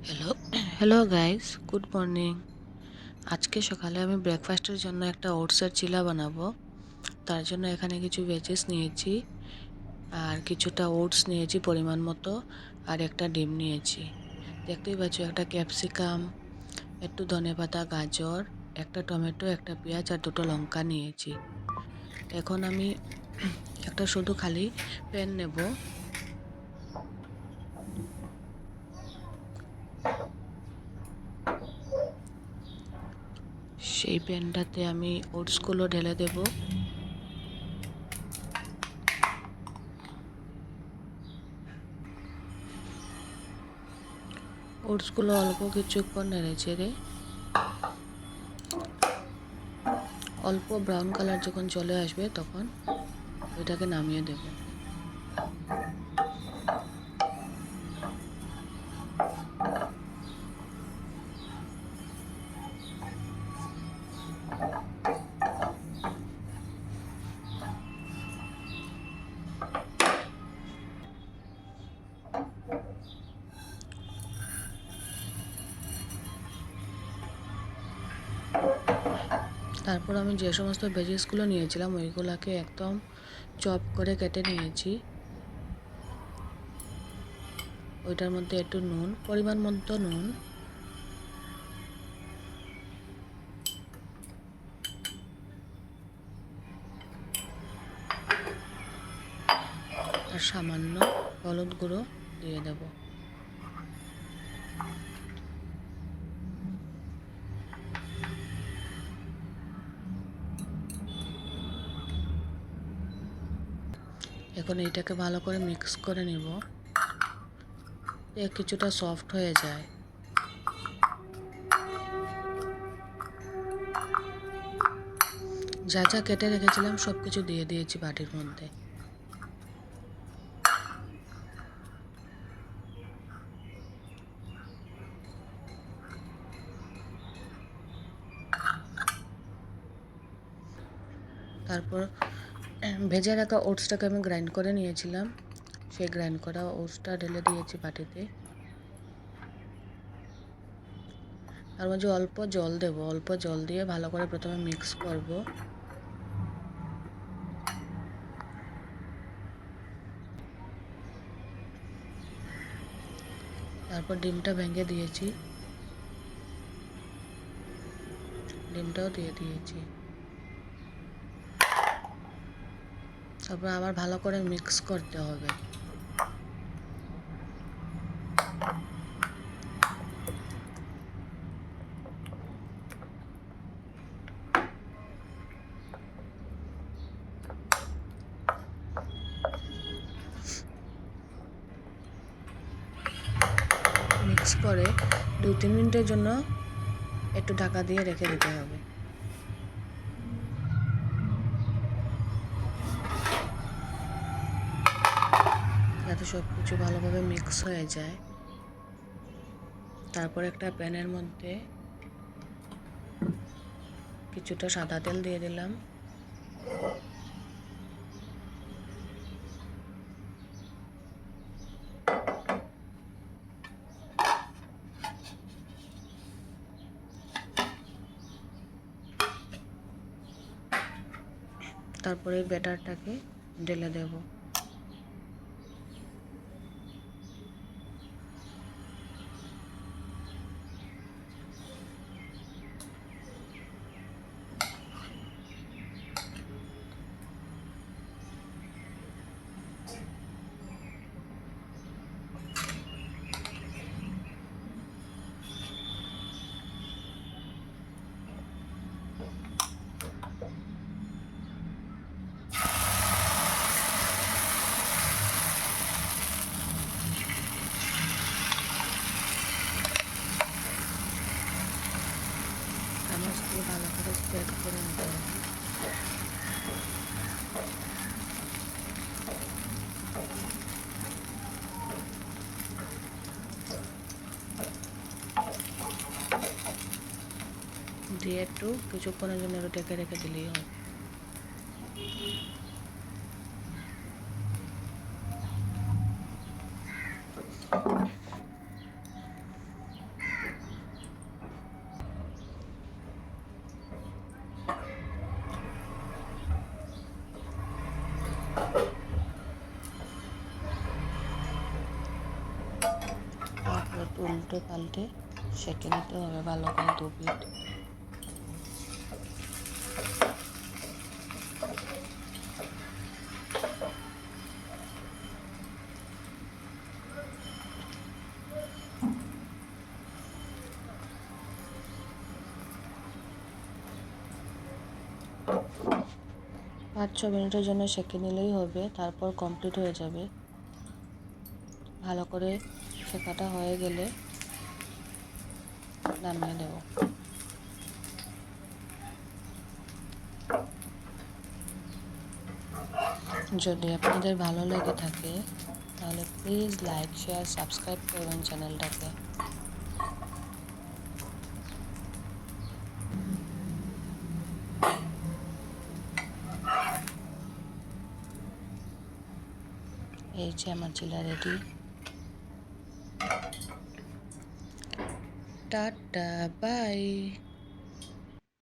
Hello hello guys, good morning. আজকে সকালে আমি ব্রেকফাস্টের জন্য একটা ওটসের চিলা বানাবো। তার জন্য এখানে কিছু ভেজেস নিয়েছি, আর কিছুটা ওটস নিয়েছি পরিমাণ মতো, আর একটা ডিম নিয়েছি। দেখতেই পাচ্ছ, একটা ক্যাপসিকাম, একটু ধনেপাতা, গাজর, একটা টমেটো, একটা পেঁয়াজ আর দুটো লঙ্কা নিয়েছি। এখন আমি একটা শুধু খালি প্যান নেব। সেই প্যানটাতে আমি ওটসগুলো ঢেলে দেব। ওটসগুলো অল্প কিছুক্ষণ নেড়ে চেড়ে অল্প ব্রাউন কালার যখন চলে আসবে তখন ওইটাকে নামিয়ে দেব। তারপর আমি যে সমস্ত ভেজিসগুলো নিয়েছিলাম ওইগুলোকে একদম চপ করে কেটে নিয়েছি। ওইটার মধ্যে একটু নুন, পরিমাণ মতো নুন, আর সামান্য হলুদ গুঁড়ো দিয়ে দেব। এখন এইটাকে ভালো করে মিক্স করে নিব, কিছুটা সফট হয়ে যায়। যা যা কেটে রেখেছিলাম সব কিছু দিয়ে দিয়েছি বাটির মধ্যে। তারপর ভেজে রাখা ওটসটাকে আমি গ্রাইন্ড করে নিয়েছিলাম, সেই গ্রাইন্ড করা ওটসটা ঢেলে দিয়েছি বাটিতে। তার মাঝে অল্প জল দেব, অল্প জল দিয়ে ভালো করে প্রথমে মিক্স করব। তারপর ডিমটা ভেঙে দিয়েছি, ডিমটাও দিয়ে দিয়েছি। তারপর আবার ভালো করে মিক্স করতে হবে। মিক্স করে 2-3 মিনিটের জন্য একটু ঢাকা দিয়ে রেখে দিতে হবে, যাতে সব কিছু ভালোভাবে মিক্স হয়ে যায়। তারপর একটা প্যানের মধ্যে কিছুটা সাদা তেল দিয়ে দিলাম। তারপরে ব্যাটারটাকে ঢেলে দেব। চামচ দিয়ে ভালো করে স্প্রেড করে নিতে হবে। দিয়ে একটু কিছুক্ষণের জন্য একটু ঢেকে রেখে দিলেই হবে। উল্টো পাল্টে সেঁকে নিতে হবে ভালো করে 2 মিনিট। পাঁচ ছ মিনিটের জন্য সেঁকে নিলেই হবে, তারপর কমপ্লিট হয়ে যাবে। ভালো করে সেঁকাটা হয়ে গেলে নামিয়ে নেব। যদি আপনাদের ভালো লেগে থাকে তাহলে প্লিজ লাইক, শেয়ার, সাবস্ক্রাইব করবেন চ্যানেলটাকে। এই যে আমার চিলা রেডি। Tata, by.